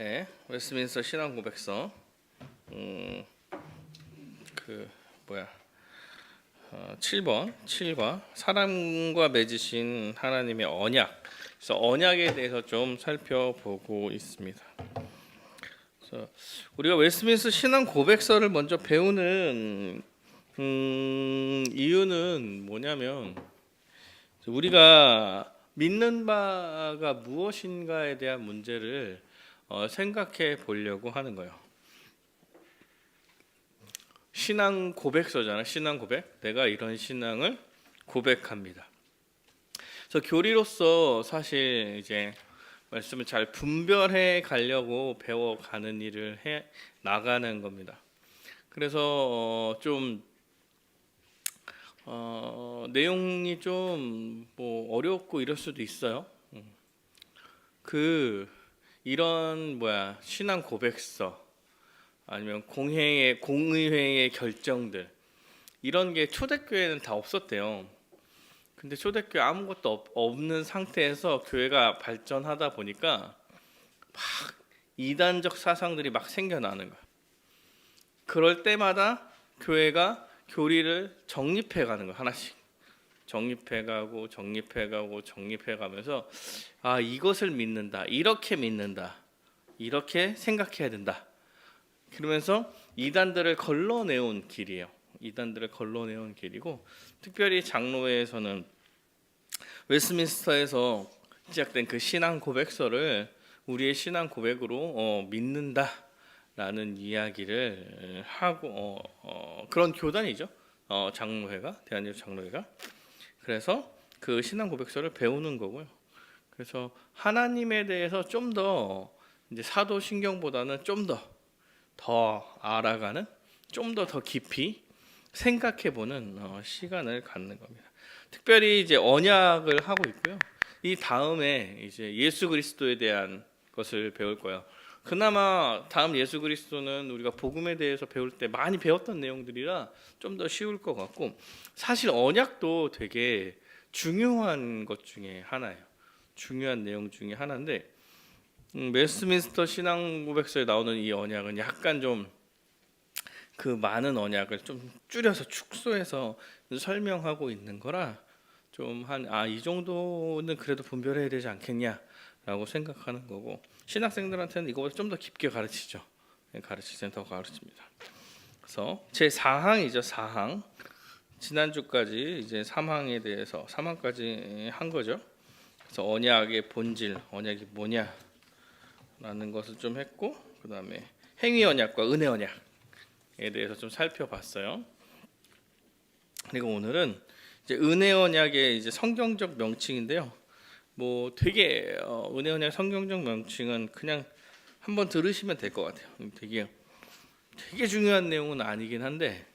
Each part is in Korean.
네, 웨스트민스터 신앙 고백서 그 뭐야 7과 사람과 맺으신 하나님의 언약. 그래서 언약에 대해서 좀 살펴보고 있습니다. 그래서 우리가 웨스트민스터 신앙 고백서를 먼저 배우는 이유는 뭐냐면 우리가 믿는 바가 무엇인가에 대한 문제를 생각해 보려고 하는 거예요. 신앙 고백서잖아. 신앙 고백. 내가 이런 신앙을 고백합니다. 그래서 교리로서 사실 이제 말씀을 잘 분별해 가려고 배워가는 일을 해 나가는 겁니다. 그래서 좀 내용이 좀 뭐 어렵고 이럴 수도 있어요. 이런 신앙 고백서 아니면 공의회의 결정들 이런 게 초대교회는 다 없었대요. 근데 초대교회 아무것도 없는 상태에서 교회가 발전하다 보니까 막 이단적 사상들이 막 생겨나는 거야. 그럴 때마다 교회가 교리를 정립해가는 거야. 하나씩 정립해가고 정립해가면서 이것을 믿는다, 이렇게 믿는다, 이렇게 생각해야 된다. 그러면서 이단들을 걸러내온 길이에요. 이단들을 걸러내온 길이고, 특별히 장로회에서는 웨스트민스터에서 시작된 그 신앙 고백서를 우리의 신앙 고백으로 믿는다라는 이야기를 하고 그런 교단이죠. 장로회가, 대한민국 장로회가. 그래서 그 신앙 고백서를 배우는 거고요. 그래서 하나님에 대해서 좀 더 이제 사도신경보다는 좀 더 알아가는, 좀 더 깊이 생각해보는 시간을 갖는 겁니다. 특별히 이제 언약을 하고 있고요. 이 다음에 이제 예수 그리스도에 대한 것을 배울 거예요. 그나마 다음 예수 그리스도는 우리가 복음에 대해서 배울 때 많이 배웠던 내용들이라 좀 더 쉬울 것 같고, 사실 언약도 되게 중요한 것 중에 하나예요. 중요한 내용 중에 하나인데, 웨스트민스터 신앙 고백서에 나오는 이 언약은 약간 좀 그 많은 언약을 좀 줄여서 축소해서 설명하고 있는 거라 좀 이 정도는 그래도 분별해야 되지 않겠냐라고 생각하는 거고, 신학생들한테는 이거보다 좀 더 깊게 가르치죠. 가르칠 때는 더 가르칩니다. 그래서 제 4항이죠. 4항. 지난주까지 이제 3항에 대해서 3항까지 한 거죠. 그래서 언약의 본질, 언약이 뭐냐라는 것을 좀 했고, 그 다음에 행위 언약과 은혜 언약에 대해서 좀 살펴봤어요. 그리고 오늘은 이제 은혜 언약의 이제 성경적 명칭인데요. 뭐 되게 은혜 언약 성경적 명칭은 그냥 한번 들으시면 될 것 같아요. 되게 중요한 내용은 아니긴 한데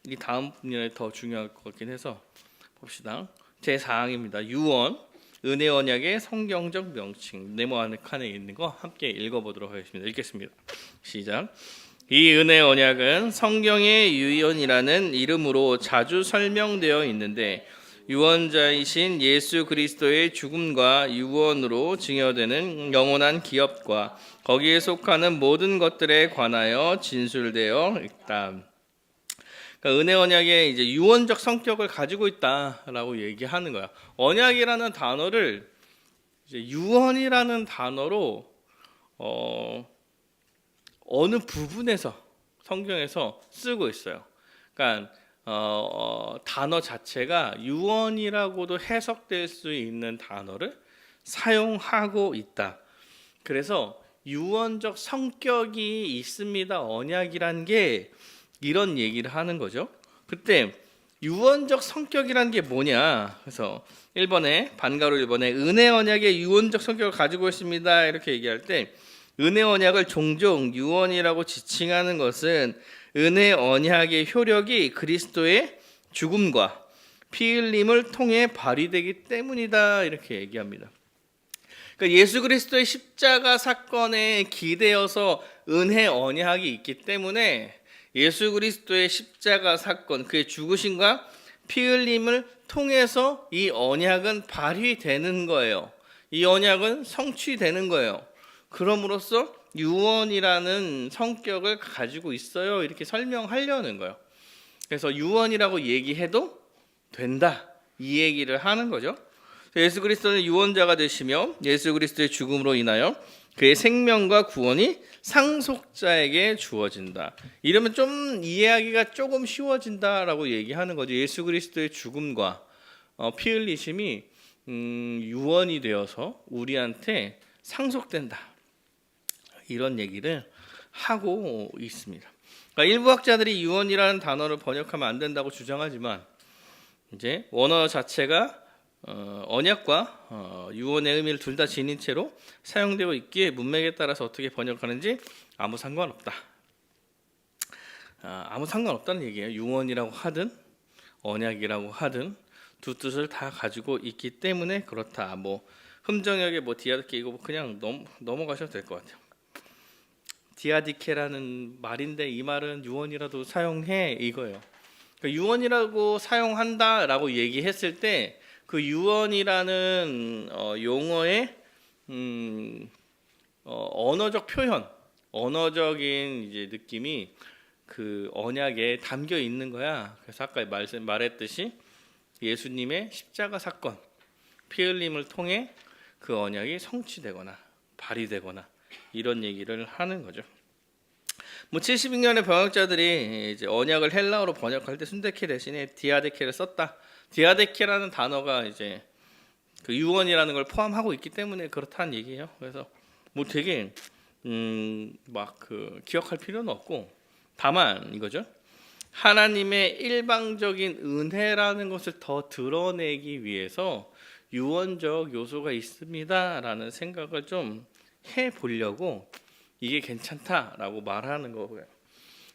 이 다음 분야에 더 중요할 것 같긴 해서 봅시다. 제 4항입니다. 유언 은혜 언약의 성경적 명칭. 네모 칸에 있는 거 함께 읽어보도록 하겠습니다. 읽겠습니다. 시작. 이 은혜 언약은 성경의 유언이라는 이름으로 자주 설명되어 있는데, 유언자이신 예수 그리스도의 죽음과 유언으로 증여되는 영원한 기업과 거기에 속하는 모든 것들에 관하여 진술되어 있다. 그러니까 은혜 언약의 이제 유언적 성격을 가지고 있다라고 얘기하는 거야. 언약이라는 단어를 이제 유언이라는 단어로 어느 부분에서 성경에서 쓰고 있어요. 그러니까 단어 자체가 유언이라고도 해석될 수 있는 단어를 사용하고 있다. 그래서 유언적 성격이 있습니다. 언약이란 게 이런 얘기를 하는 거죠. 그때 유언적 성격이란 게 뭐냐? 그래서 1번에 반가로 1번에 은혜 언약의 유언적 성격을 가지고 있습니다. 이렇게 얘기할 때 은혜 언약을 종종 유언이라고 지칭하는 것은 은혜 언약의 효력이 그리스도의 죽음과 피 흘림을 통해 발휘되기 때문이다. 이렇게 얘기합니다. 그러니까 예수 그리스도의 십자가 사건에 기대어서 은혜 언약이 있기 때문에 예수 그리스도의 십자가 사건, 그의 죽으심과 피 흘림을 통해서 이 언약은 발휘되는 거예요. 이 언약은 성취되는 거예요. 그럼으로써 유언이라는 성격을 가지고 있어요. 이렇게 설명하려는 거예요. 그래서 유언이라고 얘기해도 된다. 이 얘기를 하는 거죠. 예수 그리스도는 유언자가 되시며 예수 그리스도의 죽음으로 인하여 그의 생명과 구원이 상속자에게 주어진다. 이러면 좀 이해하기가 조금 쉬워진다라고 얘기하는 거죠. 예수 그리스도의 죽음과 피 흘리심이 유언이 되어서 우리한테 상속된다. 이런 얘기를 하고 있습니다. 그러니까 일부 학자들이 유언이라는 단어를 번역하면 안 된다고 주장하지만 이제 원어 자체가 언약과 유언의 의미를 둘 다 지닌 채로 사용되고 있기에 문맥에 따라서 어떻게 번역하는지 아무 상관없다. 아무 상관없다는 얘기예요. 유언이라고 하든 언약이라고 하든 두 뜻을 다 가지고 있기 때문에 그렇다. 뭐 흠정역에 뭐 디아드케 이거 그냥 넘어가셔도 될 것 같아요. 디아디케라는 말인데 이 말은 유언이라도 사용해 이거예요. 그러니까 유언이라고 사용한다라고 얘기했을 때 그 유언이라는 용어의 언어적 표현, 언어적인 이제 느낌이 그 언약에 담겨 있는 거야. 그래서 아까 말했듯이 예수님의 십자가 사건, 피 흘림을 통해 그 언약이 성취되거나 발휘되거나 이런 얘기를 하는 거죠. 뭐 72년의 번역자들이 이제 언약을 헬라어로 번역할 때 순데케 대신에 디아데케를 썼다. 디아데케라는 단어가 이제 그 유언이라는 걸 포함하고 있기 때문에 그렇다는 얘기예요. 그래서 뭐 되게 막 그 기억할 필요는 없고 다만 이거죠. 하나님의 일방적인 은혜라는 것을 더 드러내기 위해서 유언적 요소가 있습니다라는 생각을 좀 해보려고 이게 괜찮다라고 말하는 거고요.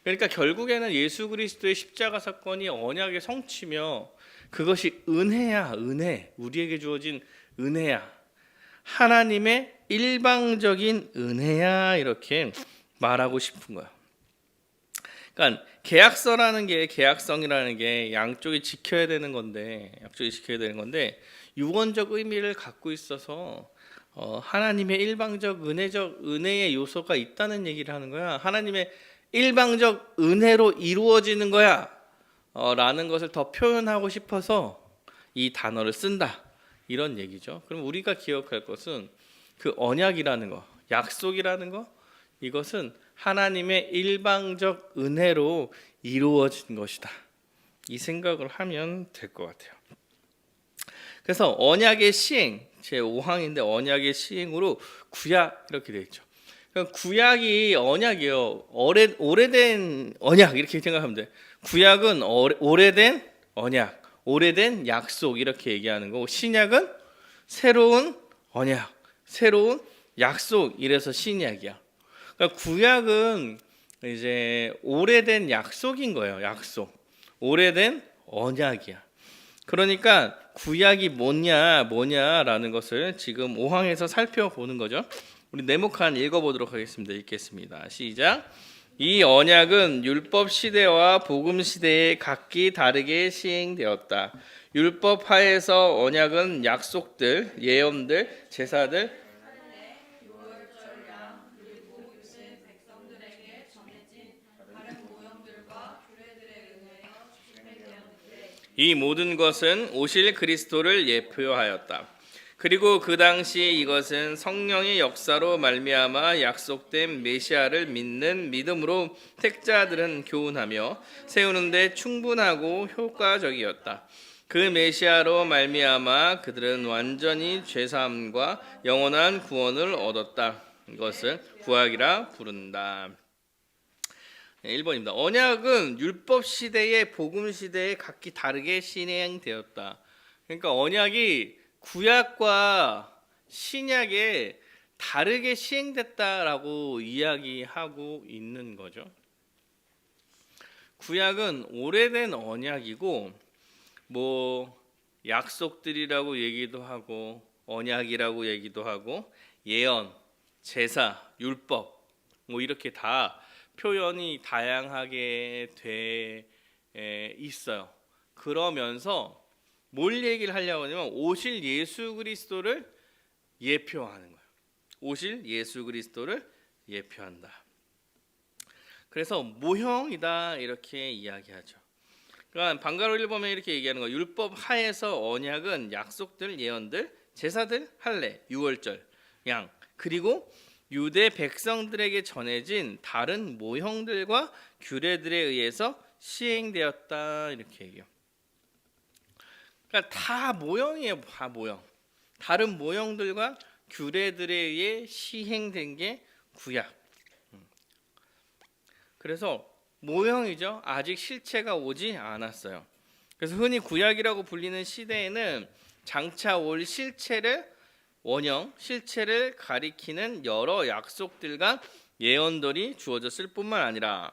그러니까 결국에는 예수 그리스도의 십자가 사건이 언약의 성취며 그것이 은혜야, 은혜. 우리에게 주어진 은혜야. 하나님의 일방적인 은혜야. 이렇게 말하고 싶은 거야. 그러니까 계약성이라는 게 양쪽이 지켜야 되는 건데, 유언적 의미를 갖고 있어서 하나님의 일방적 은혜의 요소가 있다는 얘기를 하는 거야. 하나님의 일방적 은혜로 이루어지는 거야. 라는 것을 더 표현하고 싶어서 이 단어를 쓴다. 이런 얘기죠. 그럼 우리가 기억할 것은 그 언약이라는 거, 약속이라는 거, 이것은 하나님의 일방적 은혜로 이루어진 것이다. 이 생각을 하면 될 것 같아요. 그래서 언약의 시행, 제5항인데 언약의 시행으로 구약 이렇게 되어 있죠. 구약이 언약이에요. 오래된 언약 이렇게 생각하면 돼. 구약은 오래된 언약, 오래된 약속 이렇게 얘기하는 거고 신약은 새로운 언약, 새로운 약속 이래서 신약이야. 그러니까 구약은 이제 오래된 약속인 거예요. 약속, 오래된 언약이야. 그러니까 구약이 뭐냐라는 것을 지금 5항에서 살펴보는 거죠. 우리 네모칸 읽어보도록 하겠습니다. 읽겠습니다. 시작. 이 언약은 율법 시대와 복음 시대에 각기 다르게 시행되었다. 율법 하에서 언약은 약속들, 예언들, 제사들, 이 모든 것은 오실 그리스도를 예표하였다. 그리고 그 당시 이것은 성령의 역사로 말미암아 약속된 메시아를 믿는 믿음으로 택자들은 교훈하며 세우는 데 충분하고 효과적이었다. 그 메시아로 말미암아 그들은 완전히 죄사함과 영원한 구원을 얻었다. 이것을 구약이라 부른다. 1번입니다. 언약은 율법 시대에 복음 시대에 각기 다르게 시행되었다. 그러니까 언약이 구약과 신약에 다르게 시행됐다라고 이야기하고 있는 거죠. 구약은 오래된 언약이고 뭐 약속들이라고 얘기도 하고 언약이라고 얘기도 하고 예언, 제사, 율법 뭐 이렇게 다 표현이 다양하게 돼 있어요. 그러면서 뭘 얘기를 하려고 하냐면 오실 예수 그리스도를 예표하는 거예요. 오실 예수 그리스도를 예표한다. 그래서 모형이다 이렇게 이야기하죠. 그러니까 방가로를 보면 이렇게 얘기하는 거. 율법 하에서 언약은 약속들, 예언들, 제사들, 할례, 유월절, 양, 그리고 유대 백성들에게 전해진 다른 모형들과 규례들에 의해서 시행되었다 이렇게 얘기해요. 그러니까 다 모형이에요. 다 모형. 다른 모형들과 규례들에 의해 시행된 게 구약. 그래서 모형이죠. 아직 실체가 오지 않았어요. 그래서 흔히 구약이라고 불리는 시대에는 장차 올 실체를 원형, 실체를 가리키는 여러 약속들과 예언들이 주어졌을 뿐만 아니라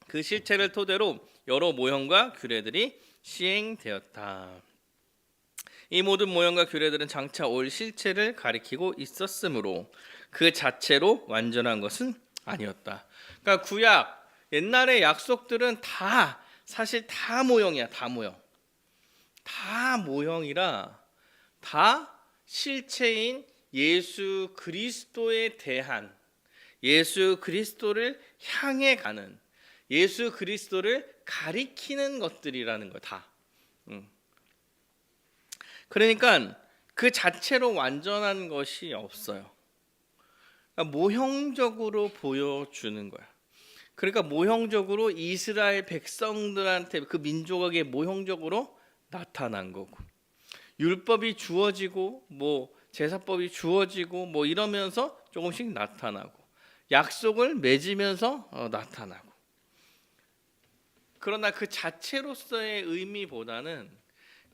그 실체를 토대로 여러 모형과 규례들이 시행되었다. 이 모든 모형과 규례들은 장차 올 실체를 가리키고 있었으므로 그 자체로 완전한 것은 아니었다. 그러니까 구약 옛날의 약속들은 다 사실 다 모형이야. 다 모형. 다 모형이라 다 실체인 예수 그리스도에 대한, 예수 그리스도를 향해 가는, 예수 그리스도를 가리키는 것들이라는 거 다. 그러니까 그 자체로 완전한 것이 없어요. 그러니까 모형적으로 보여주는 거야. 그러니까 모형적으로 이스라엘 백성들한테 그 민족에게 모형적으로 나타난 거고, 율법이 주어지고 뭐 제사법이 주어지고 뭐 이러면서 조금씩 나타나고, 약속을 맺으면서 나타나고. 그러나 그 자체로서의 의미보다는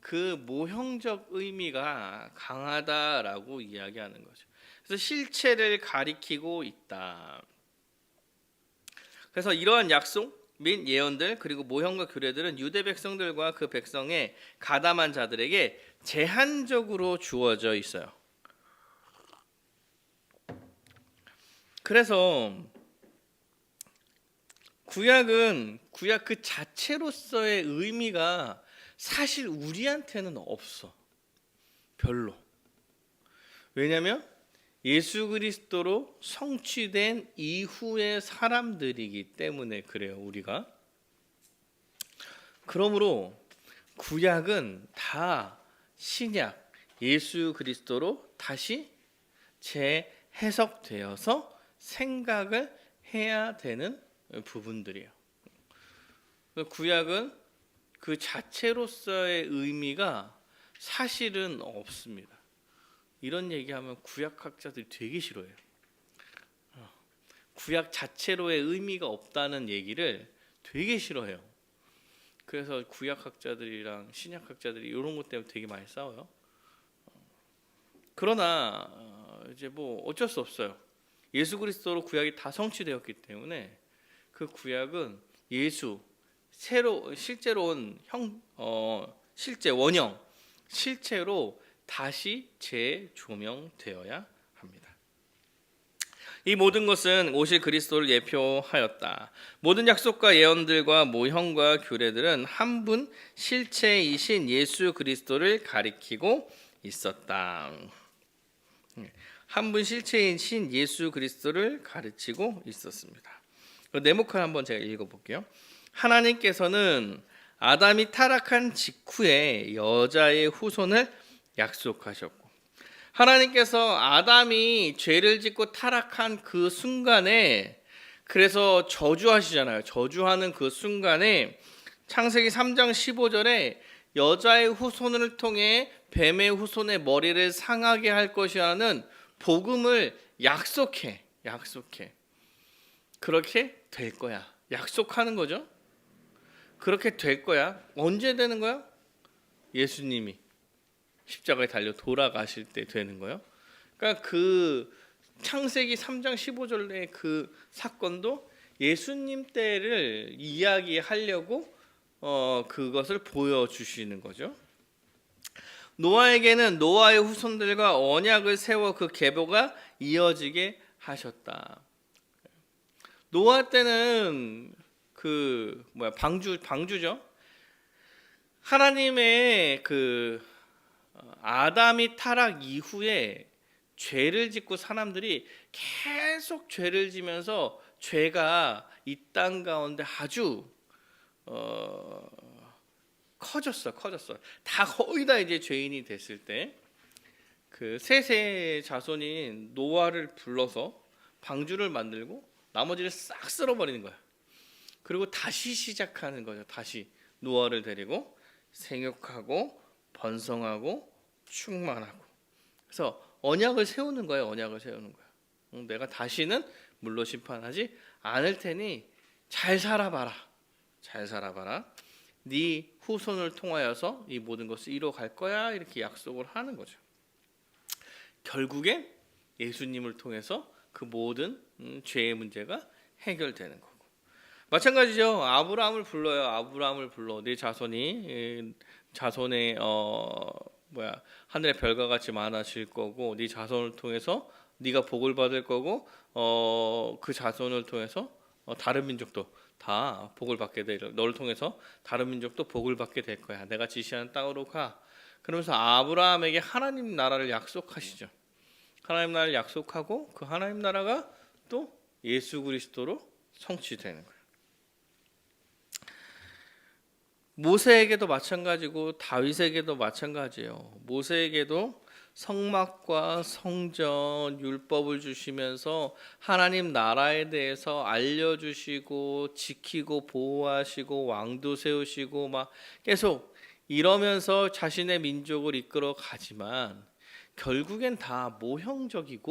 그 모형적 의미가 강하다라고 이야기하는 거죠. 그래서 실체를 가리키고 있다. 그래서 이러한 약속 및 예언들 그리고 모형과 규례들은 유대 백성들과 그 백성의 가담한 자들에게 제한적으로 주어져 있어요. 그래서 구약은 구약 그 자체로서의 의미가 사실 우리한테는 없어. 별로. 왜냐하면 예수 그리스도로 성취된 이후의 사람들이기 때문에 그래요. 우리가. 그러므로 구약은 다 신약 예수 그리스도로 다시 재해석되어서 생각을 해야 되는 부분들이에요. 구약은 그 자체로서의 의미가 사실은 없습니다. 이런 얘기하면 구약학자들이 되게 싫어해요. 구약 자체로의 의미가 없다는 얘기를 되게 싫어해요. 그래서 구약학자들이랑 신약학자들이 이런 것 때문에 되게 많이 싸워요. 그러나 이제 뭐 어쩔 수 없어요. 예수 그리스도로 구약이 다 성취되었기 때문에 그 구약은 예수 실제로 온 실제 원형 실체로 다시 재조명되어야 합니다. 이 모든 것은 오실 그리스도를 예표하였다. 모든 약속과 예언들과 모형과 규례들은 한 분 실체이신 예수 그리스도를 가리키고 있었다. 한 분 실체이신 예수 그리스도를 가르치고 있었습니다. 네모칸 한번 제가 읽어볼게요. 하나님께서는 아담이 타락한 직후에 여자의 후손을 약속하셨고, 하나님께서 아담이 죄를 짓고 타락한 그 순간에, 그래서 저주하시잖아요. 저주하는 그 순간에 창세기 3장 15절에 여자의 후손을 통해 뱀의 후손의 머리를 상하게 할 것이라는 복음을 약속해. 그렇게 될 거야. 약속하는 거죠. 그렇게 될 거야. 언제 되는 거야? 예수님이 십자가에 달려 돌아가실 때 되는 거예요. 그러니까 그 창세기 3장 15절의 그 사건도 예수님 때를 이야기하려고 그것을 보여주시는 거죠. 노아에게는 노아의 후손들과 언약을 세워 그 계보가 이어지게 하셨다. 노아 때는 방주죠. 하나님의 그 아담이 타락 이후에 죄를 짓고 사람들이 계속 죄를 지면서 죄가 이 땅 가운데 아주 커졌어. 다 거의 다 이제 죄인이 됐을 때 그 셋의 자손인 노아를 불러서 방주를 만들고 나머지를 싹 쓸어버리는 거야. 그리고 다시 시작하는 거죠. 다시 노아를 데리고 생육하고 번성하고 충만하고. 그래서 언약을 세우는 거예요. 내가 다시는 물로 심판하지 않을 테니 잘 살아봐라. 네 후손을 통하여서 이 모든 것을 이뤄갈 거야. 이렇게 약속을 하는 거죠. 결국엔 예수님을 통해서 그 모든 죄의 문제가 해결되는 거고. 마찬가지죠. 아브라함을 불러. 네 자손이 자손의 하늘의 별과 같이 많아질 거고, 네 자손을 통해서 네가 복을 받을 거고, 그 자손을 통해서 다른 민족도 다 복을 받게 될, 너를 통해서 다른 민족도 복을 받게 될 거야. 내가 지시하는 땅으로 가. 그러면서 아브라함에게 하나님 나라를 약속하시죠. 하나님 나라를 약속하고 그 하나님 나라가 또 예수 그리스도로 성취되는 거예요. 모세에게도 마찬가지고 다윗에게도 마찬가지예요. 모세에게도 성막과 성전, 율법을 주시면서 하나님 나라에 대해서 알려주시고 지키고 보호하시고 왕도 세우시고 막 계속 이러면서 자신의 민족을 이끌어 가지만 결국엔 다 모형적인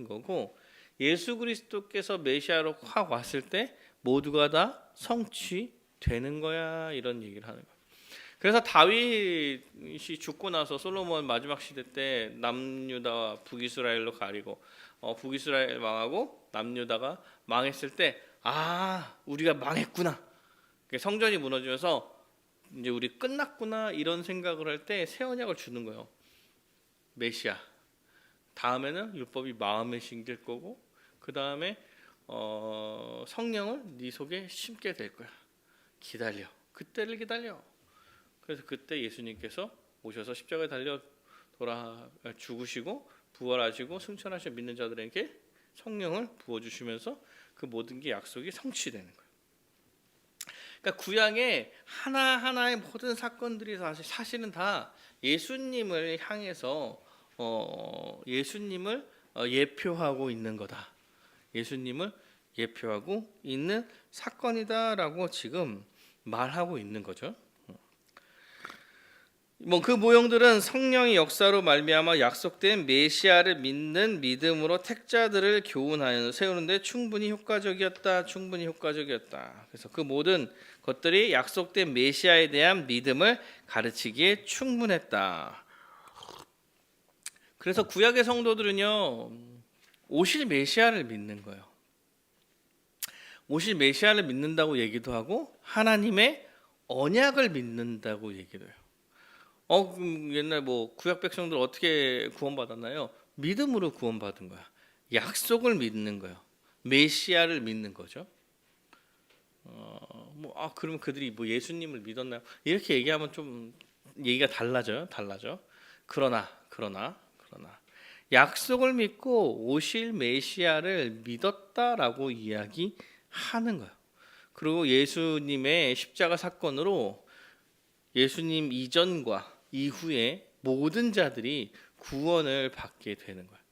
거고, 예수 그리스도께서 메시아로 확 왔을 때 모두가 다 성취되는 거야, 이런 얘기를 하는 거예요. 그래서 다윗이 죽고 나서 솔로몬 마지막 시대 때 남유다와 북이스라엘로 가리고 북이스라엘 망하고 남유다가 망했을 때 우리가 망했구나, 성전이 무너지면서 이제 우리 끝났구나 이런 생각을 할 때 새 언약을 주는 거예요. 메시아 다음에는 율법이 마음에 심길 거고, 그 다음에 성령을 네 속에 심게 될 거야. 기다려. 그때를 기다려. 그래서 그때 예수님께서 오셔서 십자가에 달려 죽으시고 부활하시고 승천하셔 믿는 자들에게 성령을 부어주시면서 그 모든 게 약속이 성취되는 거예요. 그러니까 구약의 하나하나의 모든 사건들이 사실은 다 예수님을 향해서 예수님을 예표하고 있는 거다. 예수님을 예표하고 있는 사건이다라고 지금 말하고 있는 거죠. 그 모형들은 성령의 역사로 말미암아 약속된 메시아를 믿는 믿음으로 택자들을 교훈하여 세우는데 충분히 효과적이었다. 그래서 그 모든 것들이 약속된 메시아에 대한 믿음을 가르치기에 충분했다. 그래서 구약의 성도들은요, 오실 메시아를 믿는 거예요. 오실 메시아를 믿는다고 얘기도 하고 하나님의 언약을 믿는다고 얘기도 해요. 그럼 옛날 구약 백성들 어떻게 구원받았나요? 믿음으로 구원받은 거야. 약속을 믿는 거예요. 메시아를 믿는 거죠. 그럼 그들이 예수님을 믿었나요? 이렇게 얘기하면 좀 얘기가 달라져. 그러나 약속을 믿고 오실 메시아를 믿었다라고 이야기하는 거예요. 그리고 예수님의 십자가 사건으로 예수님 이전과 이후에 모든 자들이 구원을 받게 되는 거예요.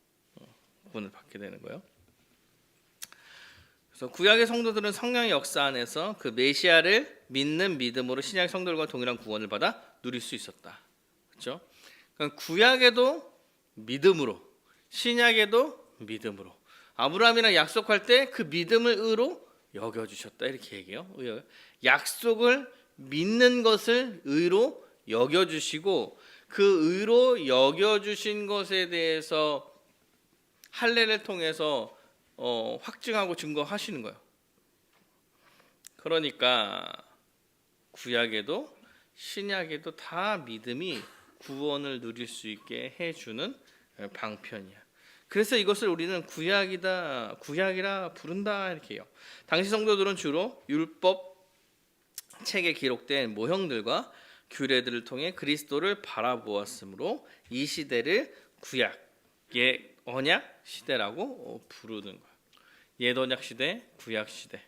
그래서 구약의 성도들은 성령의 역사 안에서 그 메시아를 믿는 믿음으로 신약 성도들과 동일한 구원을 받아 누릴 수 있었다. 그렇죠? 그러니까 구약에도 믿음으로, 신약에도 믿음으로. 아브라함이랑 약속할 때 그 믿음을 의로 여겨 주셨다, 이렇게 얘기해요. 약속을 믿는 것을 의로 여겨 주시고 그 의로 여겨 주신 것에 대해서 할례를 통해서 확증하고 증거하시는 거예요. 그러니까 구약에도 신약에도 다 믿음이 구원을 누릴 수 있게 해주는 방편이야. 그래서 이것을 우리는 구약이라 부른다, 이렇게 해요. 당시 성도들은 주로 율법 책에 기록된 모형들과 규례들을 통해 그리스도를 바라보았으므로 이 시대를 구약, 옛 언약 시대라고 부르는 거예요. 옛 언약 시대, 구약 시대.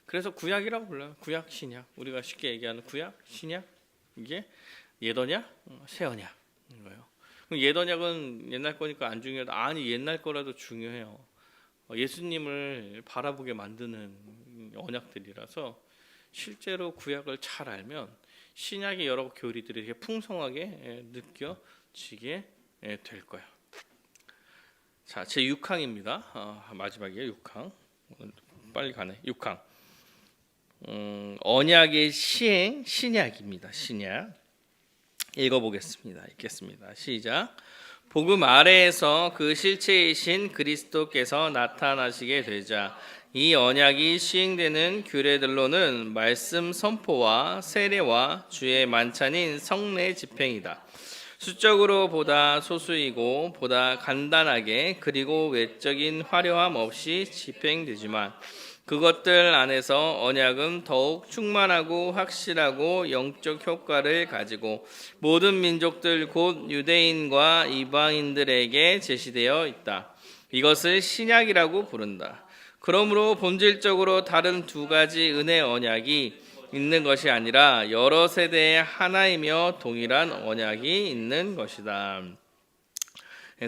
그래서 구약이라고 불러요. 구약, 신약. 우리가 쉽게 얘기하는 구약, 신약. 이게 옛 언약, 새 언약인 거예요. 그럼 옛 언약은 옛날 거니까 안 중요하다. 아니, 옛날 거라도 중요해요. 예수님을 바라보게 만드는 언약들이라서 실제로 구약을 잘 알면 신약의 여러 교리들이 되게 풍성하게 느껴지게 될 거예요. 자, 제 6항입니다. 마지막이에요. 6항. 빨리 가네. 6항. 언약의 시행, 신약입니다. 신약. 읽어보겠습니다. 읽겠습니다. 시작. 복음 아래에서 그 실체이신 그리스도께서 나타나시게 되자 이 언약이 시행되는 규례들로는 말씀 선포와 세례와 주의 만찬인 성례 집행이다. 수적으로 보다 소수이고 보다 간단하게 그리고 외적인 화려함 없이 집행되지만 그것들 안에서 언약은 더욱 충만하고 확실하고 영적 효과를 가지고 모든 민족들 곧 유대인과 이방인들에게 제시되어 있다. 이것을 신약이라고 부른다. 그러므로 본질적으로 다른 두 가지 은혜 언약이 있는 것이 아니라 여러 세대의 하나이며 동일한 언약이 있는 것이다.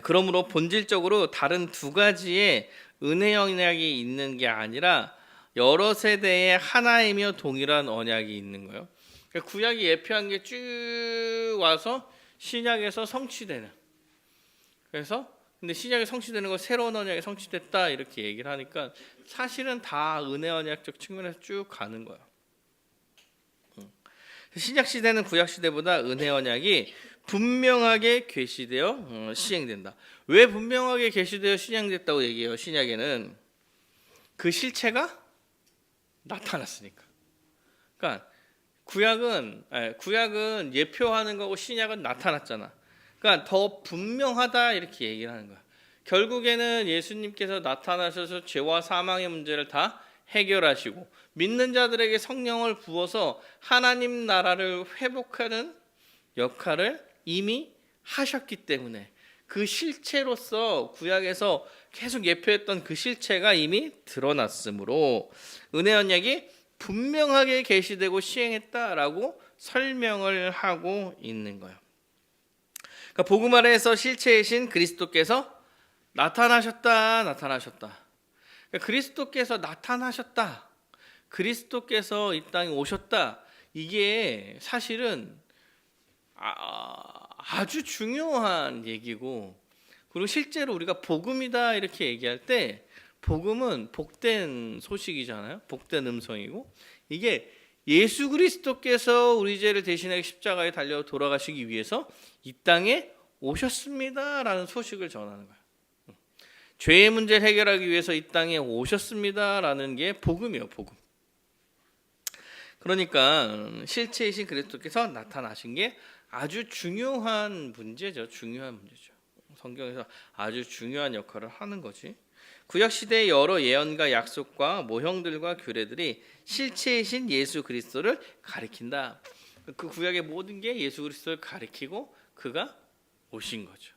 그러므로 본질적으로 다른 두 가지의 은혜 언약이 있는 게 아니라 여러 세대의 하나이며 동일한 언약이 있는 거예요. 그러니까 구약이 예표한 게 쭉 와서 신약에서 성취되는. 그래서 근데 신약에 성취되는 거 새로운 언약에 성취됐다 이렇게 얘기를 하니까 사실은 다 은혜 언약적 측면에서 쭉 가는 거예요. 신약 시대는 구약 시대보다 은혜 언약이 분명하게 계시되어 시행된다. 왜 분명하게 계시되어 시행됐다고 얘기해요? 신약에는 그 실체가 나타났으니까. 그러니까 구약은 예표하는 거고 신약은 나타났잖아. 그러니까 더 분명하다 이렇게 얘기를 하는 거야. 결국에는 예수님께서 나타나셔서 죄와 사망의 문제를 다 해결하시고 믿는 자들에게 성령을 부어서 하나님 나라를 회복하는 역할을 이미 하셨기 때문에 그 실체로서 구약에서 계속 예표했던 그 실체가 이미 드러났으므로 은혜 언약이 분명하게 계시되고 시행했다라고 설명을 하고 있는 거예요. 그러니까 복음 아래에서 실체이신 그리스도께서 나타나셨다. 그러니까 그리스도께서 나타나셨다. 그리스도께서 이 땅에 오셨다. 이게 사실은 아주 중요한 얘기고, 그리고 실제로 우리가 복음이다 이렇게 얘기할 때 복음은 복된 소식이잖아요. 복된 음성이고, 이게 예수 그리스도께서 우리 죄를 대신하게 십자가에 달려 돌아가시기 위해서 이 땅에 오셨습니다라는 소식을 전하는 거예요. 죄의 문제를 해결하기 위해서 이 땅에 오셨습니다라는 게 복음이에요. 복음. 그러니까 실체이신 그리스도께서 나타나신 게 아주 중요한 문제죠. 성경에서 아주 중요한 역할을 하는 거지. 구약 시대의 여러 예언과 약속과 모형들과 규례들이 실체이신 예수 그리스도를 가리킨다. 그 구약의 모든 게 예수 그리스도를 가리키고 그가 오신 거죠.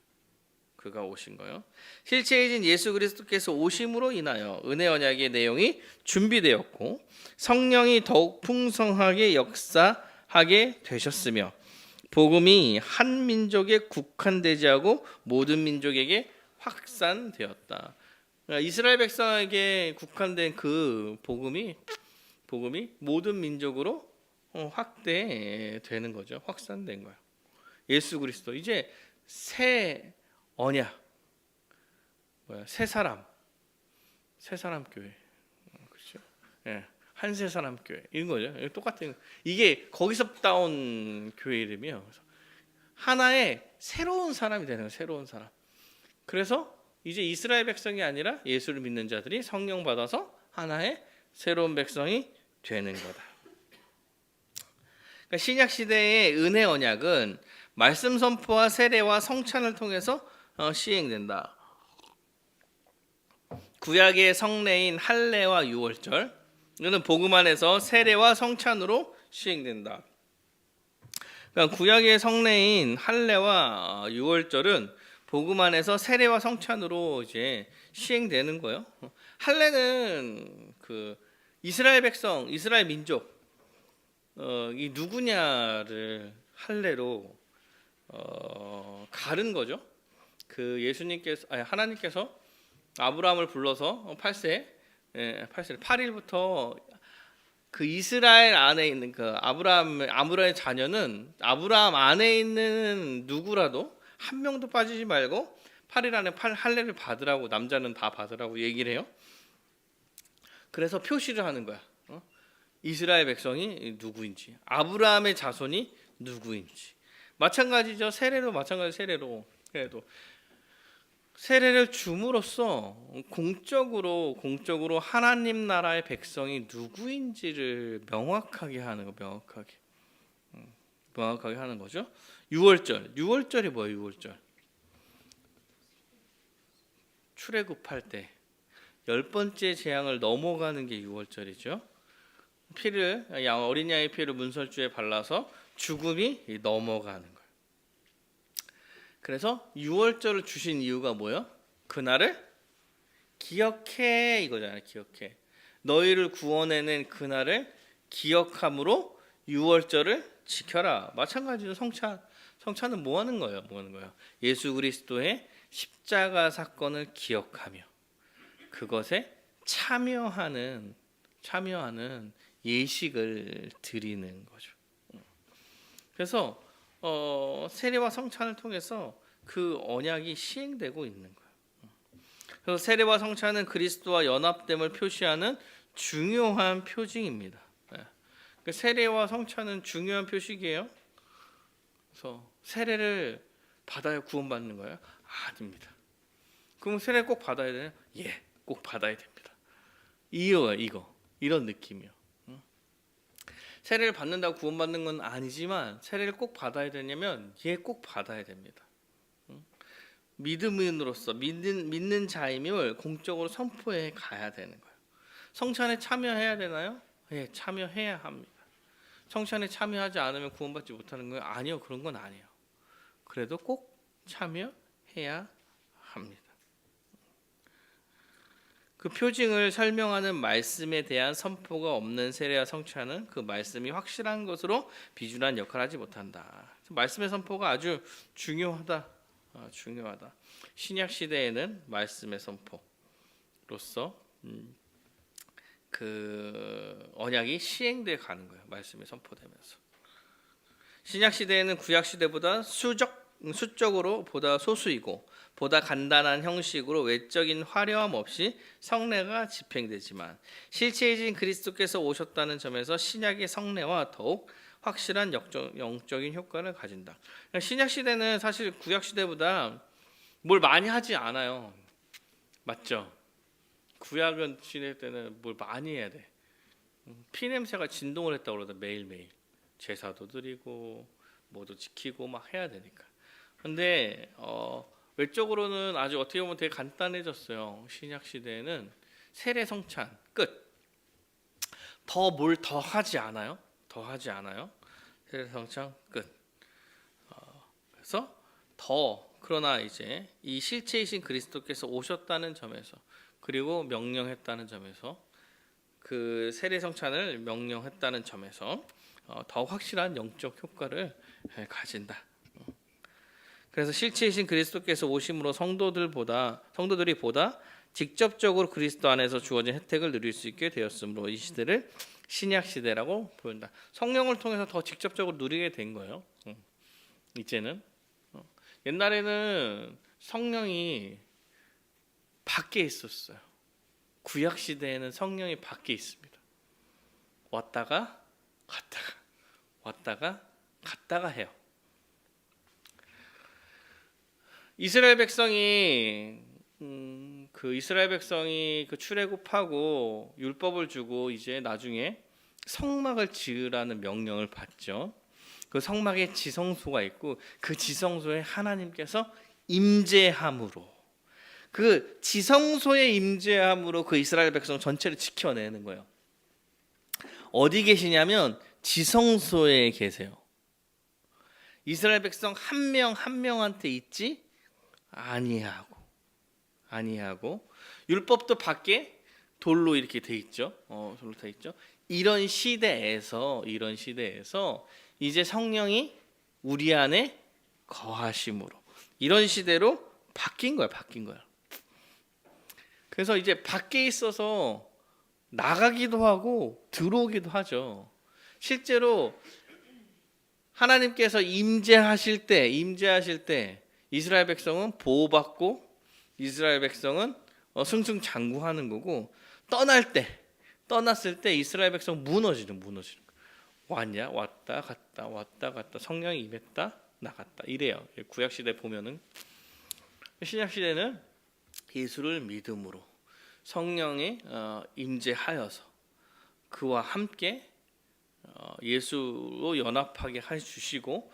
그가 오신 거예요. 실체이신 예수 그리스도께서 오심으로 인하여 은혜 언약의 내용이 준비되었고 성령이 더욱 풍성하게 역사하게 되셨으며 복음이 한 민족에 국한되지 않고 모든 민족에게 확산되었다. 그러니까 이스라엘 백성에게 국한된 그 복음이 모든 민족으로 확대되는 거죠. 확산된 거예요. 예수 그리스도 이제 새 언약, 새 사람 교회, 그렇죠? 예, 한 새 사람 교회 이런 거죠. 똑같은 이게 거기서 따온 교회 이름이에요. 그래서 하나의 새로운 사람이 되는 거예요. 새로운 사람. 그래서 이제 이스라엘 백성이 아니라 예수를 믿는 자들이 성령 받아서 하나의 새로운 백성이 되는 거다. 그러니까 신약 시대의 은혜 언약은 말씀 선포와 세례와 성찬을 통해서 시행된다. 구약의 성례인 할례와 유월절, 이거는 복음 안에서 세례와 성찬으로 시행된다. 그러니까 구약의 성례인 할례와 유월절은 복음 안에서 세례와 성찬으로 이제 시행되는 거예요. 할례는 그 이스라엘 백성, 이스라엘 민족 이 누구냐를 할례로 가른 거죠. 그 예수님께서 하나님께서 아브라함을 불러서 8일부터 그 이스라엘 안에 있는 그 아브라함의 자녀는 아브라함 안에 있는 누구라도 한 명도 빠지지 말고 8일 안에 할례를 받으라고, 남자는 다 받으라고 얘기를 해요. 그래서 표시를 하는 거야. 이스라엘 백성이 누구인지, 아브라함의 자손이 누구인지. 마찬가지죠. 세례도 마찬가지. 세례도 세례를 줌으로써 공적으로 하나님 나라의 백성이 누구인지를 명확하게 하는 거, 명확하게 하는 거죠. 유월절이 뭐예요? 유월절. 출애굽할 때 10번째 재앙을 넘어가는 게 유월절이죠. 어린 양의 피를 문설주에 발라서 죽음이 넘어가는 거예요. 그래서 유월절을 주신 이유가 뭐예요? 그날을 기억해 이거잖아요. 기억해. 너희를 구원해낸 그날을 기억함으로 유월절을 지켜라. 마찬가지로 성찬은 뭐 하는 거예요? 예수 그리스도의 십자가 사건을 기억하며 그것에 참여하는 예식을 드리는 거죠. 그래서 세례와 성찬을 통해서 그 언약이 시행되고 있는 거예요. 그래서 세례와 성찬은 그리스도와 연합됨을 표시하는 중요한 표징입니다. 세례와 성찬은 중요한 표식이에요. 그래서 세례를 받아야 구원받는 거예요? 아닙니다. 그럼 세례 꼭 받아야 되나요? 예, 꼭 받아야 됩니다. 이런 느낌이요. 세례를 받는다고 구원받는 건 아니지만 세례를 꼭 받아야 되냐면 꼭 받아야 됩니다. 믿음인으로서 믿는 자임을 공적으로 선포해 가야 되는 거예요. 성찬에 참여해야 되나요? 예, 참여해야 합니다. 성찬에 참여하지 않으면 구원받지 못하는 거예요? 아니요, 그런 건 아니에요. 그래도 꼭 참여해야 합니다. 그 표징을 설명하는 말씀에 대한 선포가 없는 세례와 성찬은 그 말씀이 확실한 것으로 비준한 역할을 하지 못한다. 말씀의 선포가 아주 중요하다. 신약 시대에는 말씀의 선포로서 그 언약이 시행돼 가는 거예요. 말씀이 선포되면서. 신약 시대에는 구약 시대보다 수적으로 보다 소수이고 보다 간단한 형식으로 외적인 화려함 없이 성례가 집행되지만 실체이신 그리스도께서 오셨다는 점에서 신약의 성례와 더욱 확실한 영적인 효과를 가진다. 신약 시대는 사실 구약 시대보다 뭘 많이 하지 않아요. 맞죠? 구약은 시대 때는 뭘 많이 해야 돼. 피냄새가 진동을 했다고 그러다 매일매일 제사도 드리고 뭐도 지키고 막 해야 되니까. 근데 외적으로는 아주 어떻게 보면 되게 간단해졌어요. 신약 시대에는 세례 성찬 끝. 뭘 더 하지 않아요? 세례 성찬 끝. 그래서 그러나 이제 이 실체이신 그리스도께서 오셨다는 점에서 그리고 명령했다는 점에서 그 세례 성찬을 명령했다는 점에서 더 확실한 영적 효과를 가진다. 그래서 실체이신 그리스도께서 오심으로 성도들이 보다 직접적으로 그리스도 안에서 주어진 혜택을 누릴 수 있게 되었으므로 이 시대를 신약 시대라고 보인다. 성령을 통해서 더 직접적으로 누리게 된 거예요. 이제는 옛날에는 성령이 밖에 있었어요. 구약 시대에는 성령이 밖에 있습니다. 왔다가 갔다가 해요. 이스라엘 백성이 그 출애굽하고 율법을 주고 이제 나중에 성막을 지으라는 명령을 받죠. 그 성막에 지성소가 있고 그 지성소에 하나님께서 임재함으로 그 지성소의 임재함으로 그 이스라엘 백성 전체를 지켜내는 거예요. 어디 계시냐면 지성소에 계세요. 이스라엘 백성 한 명 한 명한테 있지 아니하고 율법도 밖에 돌로 이렇게 돼 있죠. 돌로 돼 있죠. 이런 시대에서 이제 성령이 우리 안에 거하심으로 이런 시대로 바뀐 거야. 그래서 이제 밖에 있어서 나가기도 하고 들어오기도 하죠. 실제로 하나님께서 임재하실 때 이스라엘 백성은 보호받고 이스라엘 백성은 승승장구하는 거고 떠났을 때 이스라엘 백성 무너지는 거예요. 왔다 갔다 성령이 임했다 나갔다 이래요. 구약 시대 보면은 신약 시대는 예수를 믿음으로 성령이 임재하여서 그와 함께 예수로 연합하게 해주시고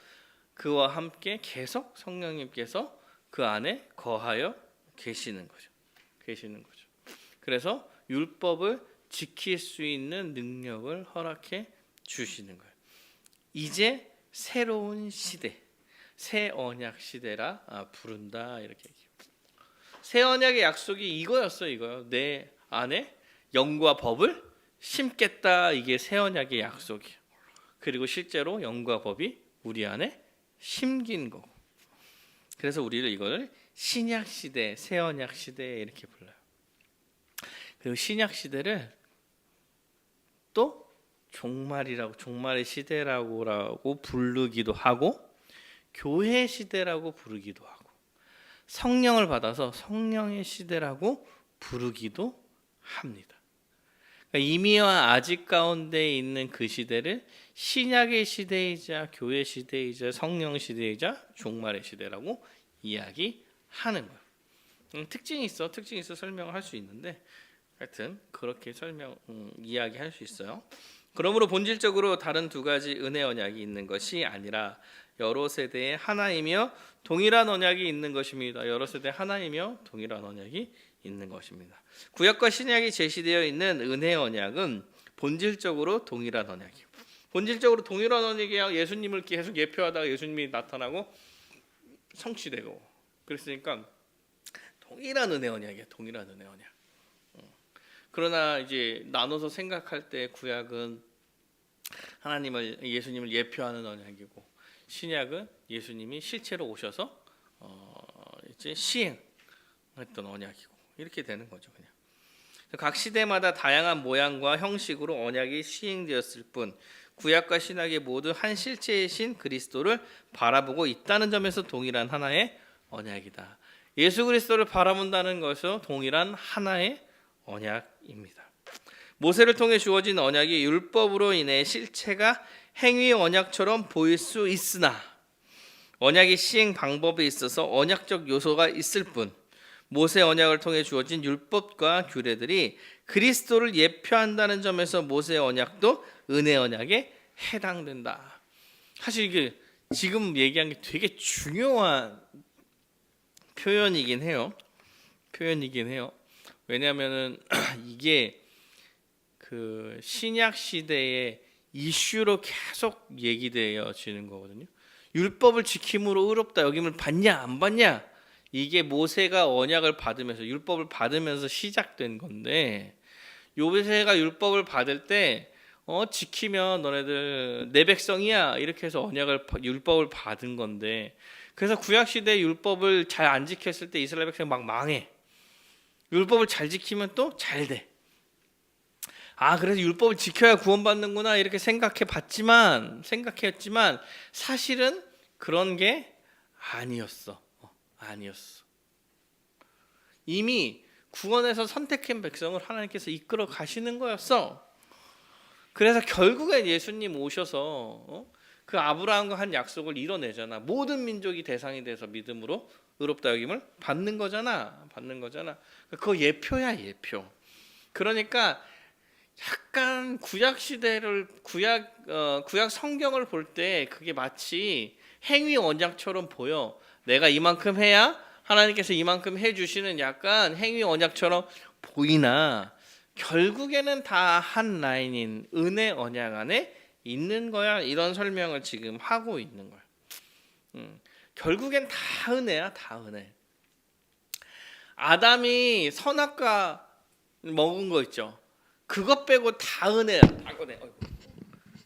그와 함께 계속 성령님께서 그 안에 거하여 계시는 거죠. 그래서 율법을 지킬 수 있는 능력을 허락해 주시는 거예요. 이제 새로운 시대, 새 언약 시대라 부른다 이렇게 얘기해요. 새 언약의 약속이 이거요. 내 안에 영과 법을 심겠다. 이게 새 언약의 약속이에요. 그리고 실제로 영과 법이 우리 안에 심긴 거고. 그래서 우리를 이걸 신약 시대, 새 언약 시대 이렇게 불러요. 그리고 신약 시대를 또 종말의 시대라고 부르기도 하고 교회 시대라고 부르기도 하고 성령을 받아서 성령의 시대라고 부르기도 합니다. 그러니까 이미와 아직 가운데 있는 그 시대를 신약의 시대이자 교회 시대이자 성령 시대이자 종말의 시대라고 이야기하는 거예요. 특징이 있어 설명을 할 수 있는데 하여튼 그렇게 이야기할 수 있어요. 그러므로 본질적으로 다른 두 가지 은혜 언약이 있는 것이 아니라 여러 세대의 하나이며 동일한 언약이 있는 것입니다. 여러 세대 하나이며 동일한 언약이 있는 것입니다. 구약과 신약이 제시되어 있는 은혜 언약은 본질적으로 동일한 언약이에요. 본질적으로 동일한 언약이야. 예수님을 계속 예표하다가 예수님이 나타나고 성취되고 그랬으니까 동일한 은혜 언약이야. 동일한 은혜 언약. 그러나 이제 나눠서 생각할 때 구약은 예수님을 예표하는 언약이고 신약은 예수님이 실체로 오셔서 이제 시행했던 언약이고 이렇게 되는 거죠. 그냥 각 시대마다 다양한 모양과 형식으로 언약이 시행되었을 뿐 구약과 신약이 모두 한 실체이신 그리스도를 바라보고 있다는 점에서 동일한 하나의 언약이다. 예수 그리스도를 바라본다는 것은 동일한 하나의 언약입니다. 모세를 통해 주어진 언약이 율법으로 인해 실체가 행위 언약처럼 보일 수 있으나 언약의 시행 방법에 있어서 언약적 요소가 있을 뿐 모세 언약을 통해 주어진 율법과 규례들이 그리스도를 예표한다는 점에서 모세 언약도 은혜 언약에 해당된다. 사실 이게 지금 얘기한 게 되게 중요한 표현이긴 해요. 왜냐하면은 이게 그 신약 시대의 이슈로 계속 얘기되어지는 거거든요. 율법을 지킴으로 의롭다 여김을 받냐 안 받냐 이게 모세가 언약을 받으면서 율법을 받으면서 시작된 건데 모세가 율법을 받을 때 지키면 너네들 내 백성이야 이렇게 해서 율법을 받은 건데 그래서 구약 시대 율법을 잘 안 지켰을 때 이스라엘 백성이 막 망해. 율법을 잘 지키면 또 잘 돼. 그래서 율법을 지켜야 구원받는구나 이렇게 생각했지만 사실은 그런 게 아니었어. 이미 구원에서 선택한 백성을 하나님께서 이끌어 가시는 거였어. 그래서 결국엔 예수님 오셔서 그 아브라함과 한 약속을 이뤄내잖아. 모든 민족이 대상이 돼서 믿음으로 의롭다 여김을 받는 거잖아. 그거 예표야. 그러니까 약간 구약 시대를 구약 성경을 볼 때 그게 마치 행위 언약처럼 보여. 내가 이만큼 해야 하나님께서 이만큼 해주시는 약간 행위 언약처럼 보이나 결국에는 다 한 라인인 은혜 언약 안에 있는 거야. 이런 설명을 지금 하고 있는 거야. 결국엔 다 은혜야, 다 은혜. 아담이 선악과 먹은 거 있죠. 그것 빼고 다 은혜야. 다 은혜.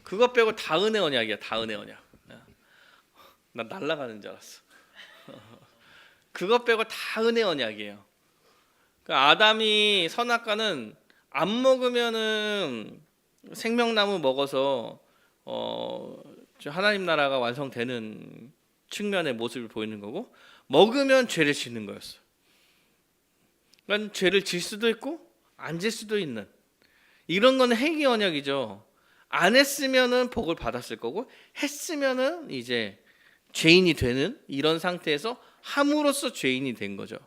그것 빼고 다 은혜 언약이야. 다 은혜 언약. 나 날아가는 줄 알았어. 그것 빼고 다 은혜 언약이에요. 그러니까 아담이 선악과는 안 먹으면은 생명나무 먹어서 하나님 나라가 완성되는 측면의 모습을 보이는 거고, 먹으면 죄를 짓는 거였어. 그러니까 죄를 질 수도 있고 안 질 수도 있는, 이런 거는 행위 언약이죠. 안 했으면은 복을 받았을 거고, 했으면은 이제 죄인이 되는 이런 상태에서 함으로써 죄인이 된 거죠.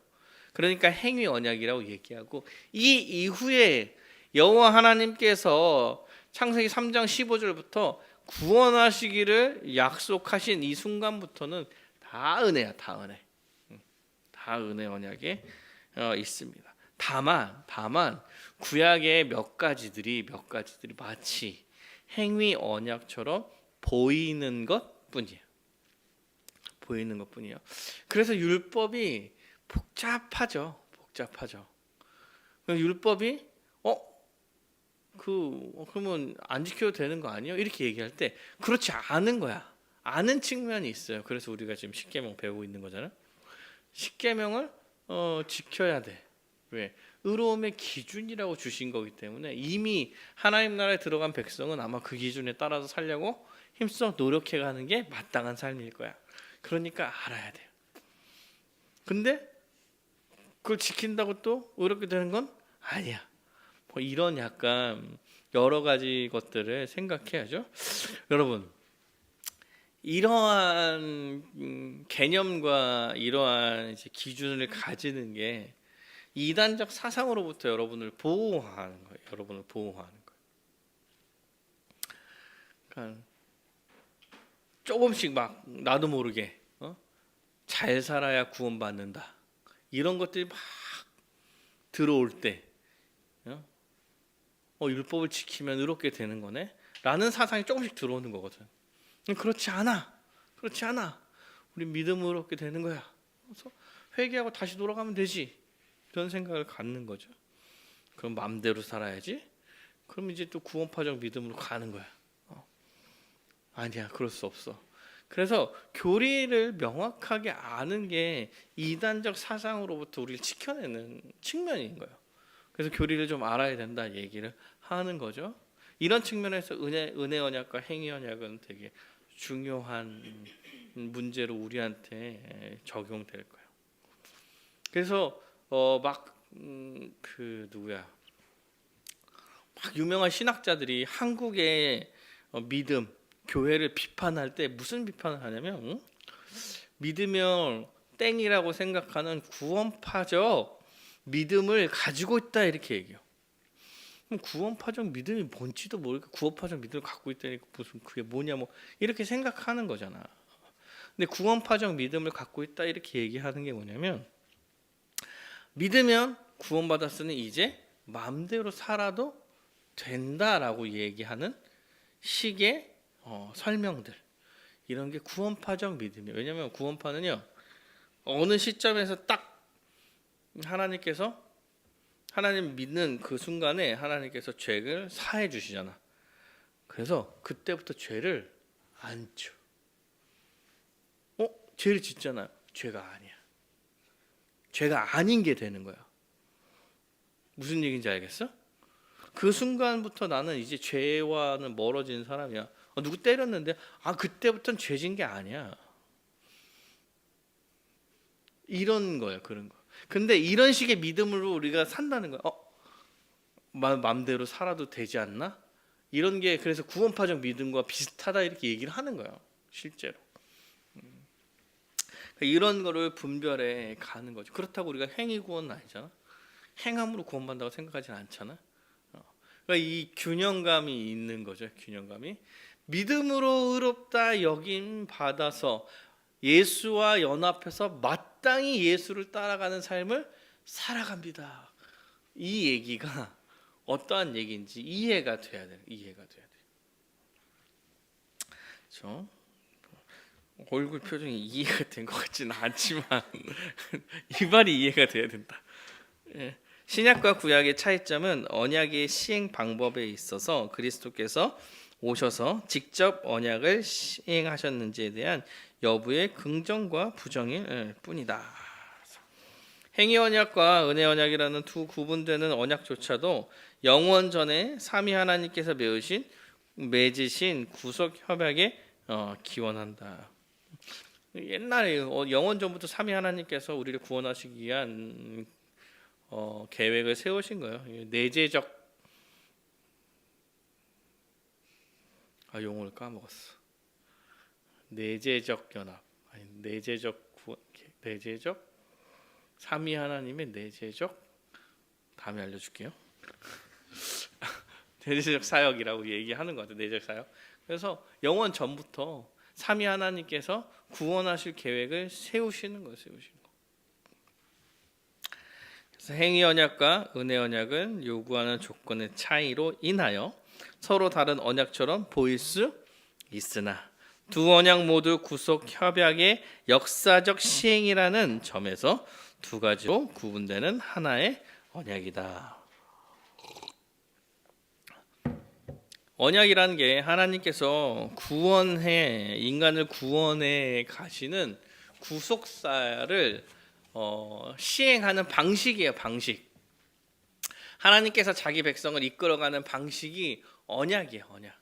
그러니까 행위 언약이라고 얘기하고, 이 이후에 여호와 하나님께서 창세기 3장 15절부터 구원하시기를 약속하신 이 순간부터는 다 은혜야, 다 은혜. 다 은혜 언약에 있습니다. 다만 구약의 몇 가지들이 마치 행위 언약처럼 보이는 것뿐이에요. 보이는 것뿐이에요. 그래서 율법이 복잡하죠. 율법이 그러면 안 지켜도 되는 거 아니에요? 이렇게 얘기할 때 그렇지 않은 거야. 아는 측면이 있어요. 그래서 우리가 지금 십계명 배우고 있는 거잖아요. 십계명을 지켜야 돼. 왜? 의로움의 기준이라고 주신 거기 때문에 이미 하나님 나라에 들어간 백성은 아마 그 기준에 따라서 살려고 힘써 노력해가는 게 마땅한 삶일 거야. 그러니까 알아야 돼요. 근데 그걸 지킨다고 또 의롭게 되는 건 아니야. 뭐 이런 약간 여러 가지 것들을 생각해야죠. 여러분, 이러한 개념과 이러한 이제 기준을 가지는 게 이단적 사상으로부터 여러분을 보호하는 거예요. 그러니까 조금씩 막 나도 모르게 잘 살아야 구원받는다, 이런 것들이 막 들어올 때 율법을 지키면 의롭게 되는 거네 라는 사상이 조금씩 들어오는 거거든. 그렇지 않아. 우리 믿음으로 의롭게 되는 거야. 그래서 회개하고 다시 돌아가면 되지, 이런 생각을 갖는 거죠. 그럼 마음대로 살아야지. 그럼 이제 또 구원파적 믿음으로 가는 거야. 아니야, 그럴 수 없어. 그래서 교리를 명확하게 아는 게 이단적 사상으로부터 우리를 지켜내는 측면인 거예요. 그래서 교리를 좀 알아야 된다 얘기를 하는 거죠. 이런 측면에서 은혜 언약과 행위 언약은 되게 중요한 문제로 우리한테 적용될 거예요. 그래서 막 유명한 신학자들이 한국의 믿음, 교회를 비판할 때 무슨 비판을 하냐면, 믿으면 땡이라고 생각하는 구원파적 믿음을 가지고 있다, 이렇게 얘기해요. 그럼 구원파적 믿음이 뭔지도 모르고 구원파적 믿음을 갖고 있다니까 무슨 그게 뭐냐 뭐 이렇게 생각하는 거잖아. 근데 구원파적 믿음을 갖고 있다 이렇게 얘기하는 게 뭐냐면, 믿으면 구원받았으니 이제 마음대로 살아도 된다라고 얘기하는 식의 설명들, 이런 게 구원파적 믿음이에요. 왜냐하면 구원파는요, 어느 시점에서 딱 하나님 믿는 그 순간에 하나님께서 죄를 사해 주시잖아. 그래서 그때부터 죄를 안 져. 죄를 짓잖아요. 죄가 아니야. 죄가 아닌 게 되는 거야. 무슨 얘기인지 알겠어? 그 순간부터 나는 이제 죄와는 멀어진 사람이야. 누구 때렸는데 그때부터는 죄진 게 아니야. 이런 거야, 그런 거. 근데 이런 식의 믿음으로 우리가 산다는 거야. 마음대로 살아도 되지 않나? 이런 게 그래서 구원파적 믿음과 비슷하다 이렇게 얘기를 하는 거예요, 실제로. 이런 거를 분별해 가는 거죠. 그렇다고 우리가 행위 구원은 아니잖아. 행함으로 구원받는다고 생각하지는 않잖아. 그러니까 이 균형감이 있는 거죠. 균형감이. 믿음으로 의롭다 여김 받아서 예수와 연합해서 마땅히 예수를 따라가는 삶을 살아갑니다. 이 얘기가 어떠한 얘기인지 이해가 돼야 돼. 그렇죠? 얼굴 표정이 이해가 된 것 같지는 않지만 이 말이 이해가 돼야 된다. 예. 신약과 구약의 차이점은 언약의 시행 방법에 있어서 그리스도께서 오셔서 직접 언약을 시행하셨는지에 대한 여부의 긍정과 부정일 뿐이다. 행위 언약과 은혜 언약이라는 두 구분되는 언약조차도 영원 전에 삼위 하나님께서 맺으신 구속 협약에 기원한다. 옛날에 영원 전부터 삼위 하나님께서 우리를 구원하시기 위한 계획을 세우신 거예요. 내재적 용어를 까먹었어. 내재적 연합, 아니 내재적 삼위 하나님의 내재적, 다음에 알려줄게요. 내재적 사역이라고 얘기하는 것 같아요. 내재적 사역. 그래서 영원 전부터 삼위 하나님께서 구원하실 계획을 세우시는 거예요. 그래서 행위 언약과 은혜 언약은 요구하는 조건의 차이로 인하여 서로 다른 언약처럼 보일 수 있으나 두 언약 모두 구속 협약의 역사적 시행이라는 점에서 두 가지로 구분되는 하나의 언약이다. 언약이라는 게 하나님께서 인간을 구원해 가시는 구속사를 시행하는 방식이에요. 방식. 하나님께서 자기 백성을 이끌어가는 방식이 언약이에요. 언약.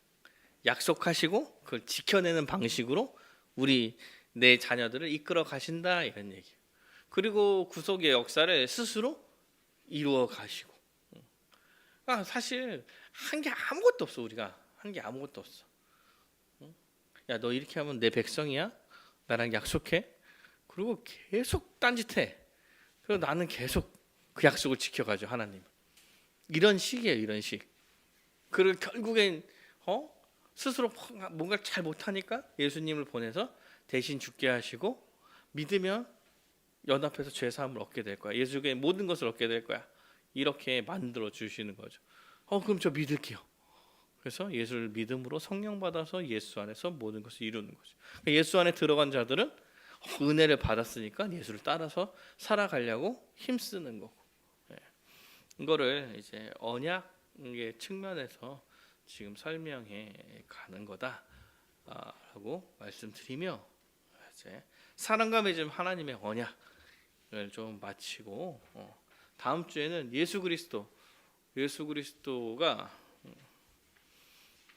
약속하시고 그걸 지켜내는 방식으로 내 자녀들을 이끌어 가신다, 이런 얘기예요. 그리고 구속의 역사를 스스로 이루어 가시고. 그러니까 사실 한 게 아무것도 없어. 우리가 한 게 아무것도 없어. 야, 너 이렇게 하면 내 백성이야? 나랑 약속해? 그리고 계속 딴짓해. 그리고 나는 계속 그 약속을 지켜가죠. 하나님. 이런 식이에요. 이런 식. 그리고 결국엔 스스로 뭔가 잘 못하니까 예수님을 보내서 대신 죽게 하시고 믿으면 연합해서 죄 사함을 얻게 될 거야. 예수의 모든 것을 얻게 될 거야. 이렇게 만들어 주시는 거죠. 그럼 저 믿을게요. 그래서 예수를 믿음으로 성령 받아서 예수 안에서 모든 것을 이루는 거죠. 예수 안에 들어간 자들은 은혜를 받았으니까 예수를 따라서 살아가려고 힘쓰는 거고. 이거를 이제 언약의 측면에서 지금 설명해 가는 거다라고 말씀드리며, 이제 사랑과 맺음 하나님의 언약을 좀 마치고 다음 주에는 예수 그리스도가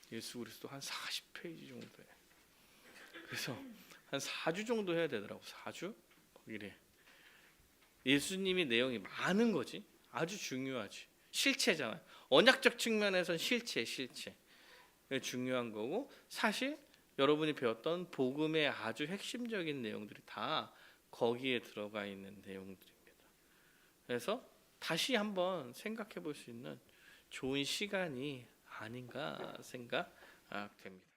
한 40페이지 정도 해. 그래서 한 4주 정도 해야 되더라고. 4주? 거기래. 예수님이 내용이 많은 거지. 아주 중요하지. 실체잖아. 언약적 측면에서는 실체. 중요한 거고, 사실 여러분이 배웠던 복음의 아주 핵심적인 내용들이 다 거기에 들어가 있는 내용들입니다. 그래서 다시 한번 생각해 볼 수 있는 좋은 시간이 아닌가 생각됩니다.